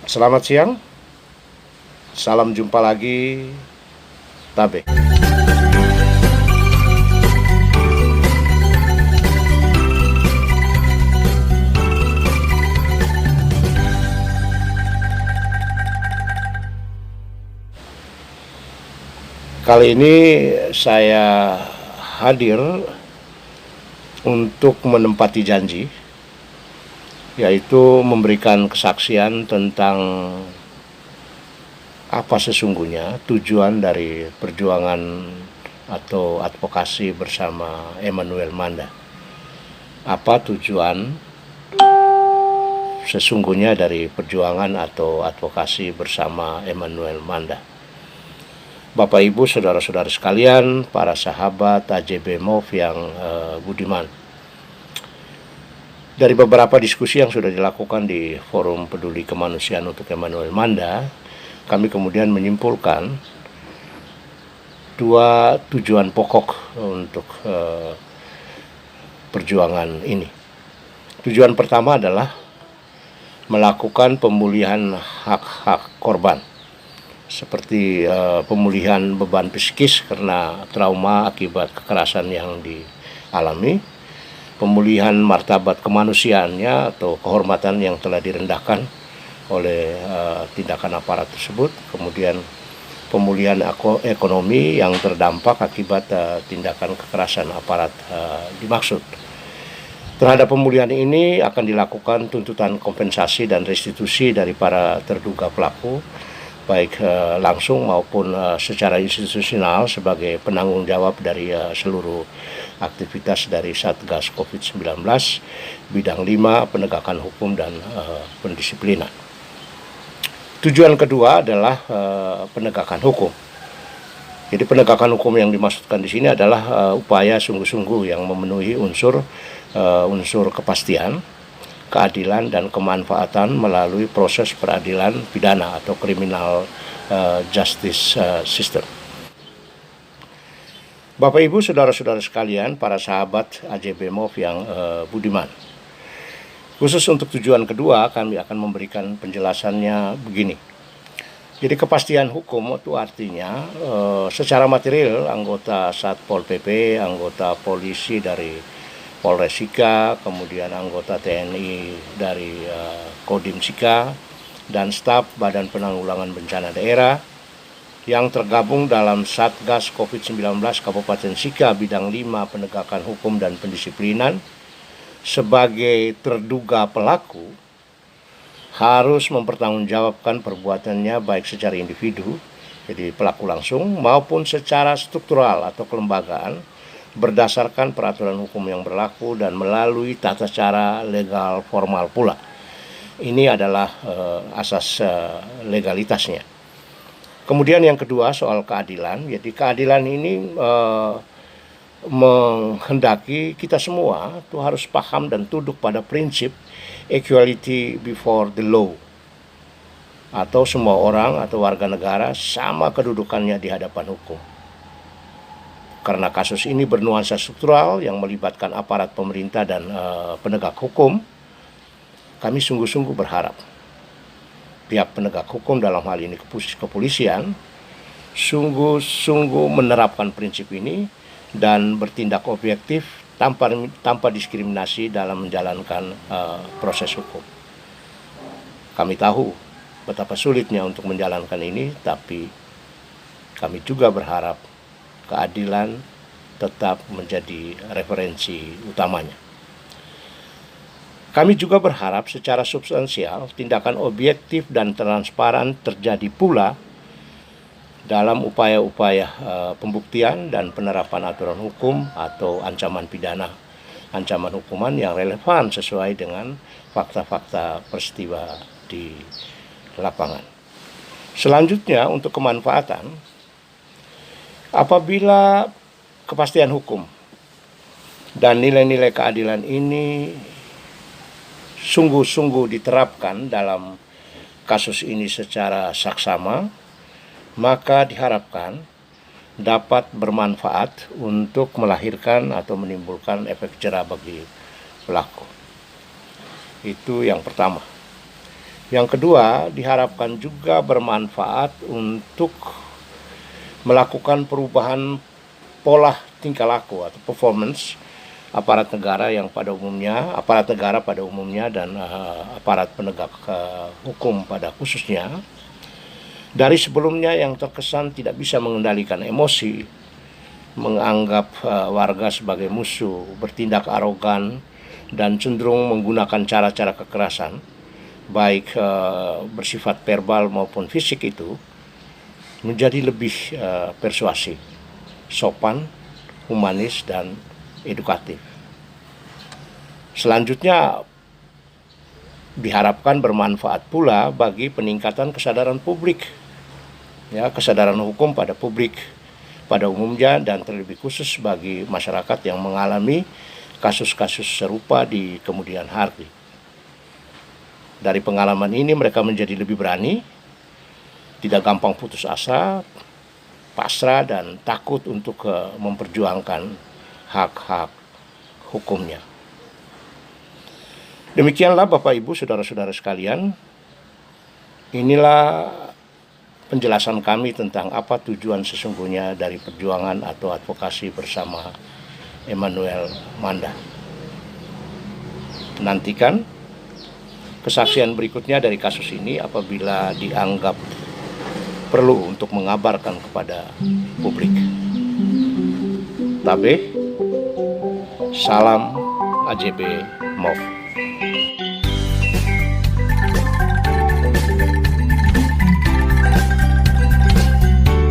Selamat siang, salam jumpa lagi, Tabe. Kali ini saya hadir untuk menempati janji, yaitu memberikan kesaksian tentang apa sesungguhnya tujuan dari perjuangan atau advokasi bersama Emmanuel Manda. Apa tujuan sesungguhnya dari perjuangan atau advokasi bersama Emmanuel Manda. Bapak Ibu, saudara-saudara sekalian, para sahabat AJB MOV yang budiman. Dari beberapa diskusi yang sudah dilakukan di Forum Peduli Kemanusiaan untuk Emmanuel Manda, kami kemudian menyimpulkan dua tujuan pokok untuk perjuangan ini. Tujuan pertama adalah melakukan pemulihan hak-hak korban, seperti pemulihan beban psikis karena trauma akibat kekerasan yang dialami, pemulihan martabat kemanusiaannya atau kehormatan yang telah direndahkan oleh tindakan aparat tersebut, kemudian pemulihan ekonomi yang terdampak akibat tindakan kekerasan aparat dimaksud. Terhadap pemulihan ini akan dilakukan tuntutan kompensasi dan restitusi dari para terduga pelaku, baik langsung maupun secara institusional sebagai penanggung jawab dari seluruh aktivitas dari Satgas COVID-19 bidang 5 penegakan hukum dan pendisiplinan. Tujuan kedua adalah penegakan hukum. Jadi penegakan hukum yang dimaksudkan di sini adalah upaya sungguh-sungguh yang memenuhi unsur kepastian, keadilan dan kemanfaatan melalui proses peradilan pidana atau criminal justice system. Bapak Ibu, saudara-saudara sekalian, para sahabat AJB MOV yang budiman. Khusus untuk tujuan kedua, kami akan memberikan penjelasannya begini. Jadi kepastian hukum itu artinya secara material anggota Satpol PP, anggota polisi dari Polres Sika, kemudian anggota TNI dari Kodim Sika, dan staf Badan Penanggulangan Bencana Daerah yang tergabung dalam Satgas COVID-19 Kabupaten Sika bidang 5 penegakan hukum dan pendisiplinan sebagai terduga pelaku harus mempertanggungjawabkan perbuatannya baik secara individu, jadi pelaku langsung, maupun secara struktural atau kelembagaan berdasarkan peraturan hukum yang berlaku dan melalui tata cara legal formal pula. Ini adalah asas legalitasnya. Kemudian yang kedua soal keadilan. Jadi keadilan ini menghendaki kita semua itu harus paham dan tunduk pada prinsip equality before the law, atau semua orang atau warga negara sama kedudukannya di hadapan hukum. Karena kasus ini bernuansa struktural yang melibatkan aparat pemerintah dan penegak hukum, kami sungguh-sungguh berharap pihak penegak hukum dalam hal ini kepolisian sungguh-sungguh menerapkan prinsip ini dan bertindak objektif tanpa diskriminasi dalam menjalankan proses hukum. Kami tahu betapa sulitnya untuk menjalankan ini, tapi kami juga berharap keadilan tetap menjadi referensi utamanya. Kami juga berharap secara substansial tindakan objektif dan transparan terjadi pula dalam upaya-upaya pembuktian dan penerapan aturan hukum atau ancaman pidana, ancaman hukuman yang relevan sesuai dengan fakta-fakta peristiwa di lapangan. Selanjutnya untuk kemanfaatan, apabila kepastian hukum dan nilai-nilai keadilan ini sungguh-sungguh diterapkan dalam kasus ini secara saksama, maka diharapkan dapat bermanfaat untuk melahirkan atau menimbulkan efek jerah bagi pelaku. Itu yang pertama. Yang kedua, diharapkan juga bermanfaat untuk melakukan perubahan pola tingkah laku atau performance aparat negara pada umumnya dan aparat penegak hukum pada khususnya, dari sebelumnya yang terkesan tidak bisa mengendalikan emosi, menganggap warga sebagai musuh, bertindak arogan, dan cenderung menggunakan cara-cara kekerasan, baik bersifat verbal maupun fisik, itu menjadi lebih persuasif, sopan, humanis, dan edukatif. Selanjutnya, diharapkan bermanfaat pula bagi peningkatan kesadaran publik, kesadaran hukum pada publik pada umumnya, dan terlebih khusus bagi masyarakat yang mengalami kasus-kasus serupa di kemudian hari. Dari pengalaman ini mereka menjadi lebih berani, tidak gampang putus asa, pasrah, dan takut untuk memperjuangkan hak-hak hukumnya. Demikianlah Bapak Ibu, saudara-saudara sekalian, inilah penjelasan kami tentang apa tujuan sesungguhnya dari perjuangan atau advokasi bersama Emmanuel Manda. Nantikan kesaksian berikutnya dari kasus ini apabila dianggap perlu untuk mengabarkan kepada publik. Tabeh, salam AJB MOF.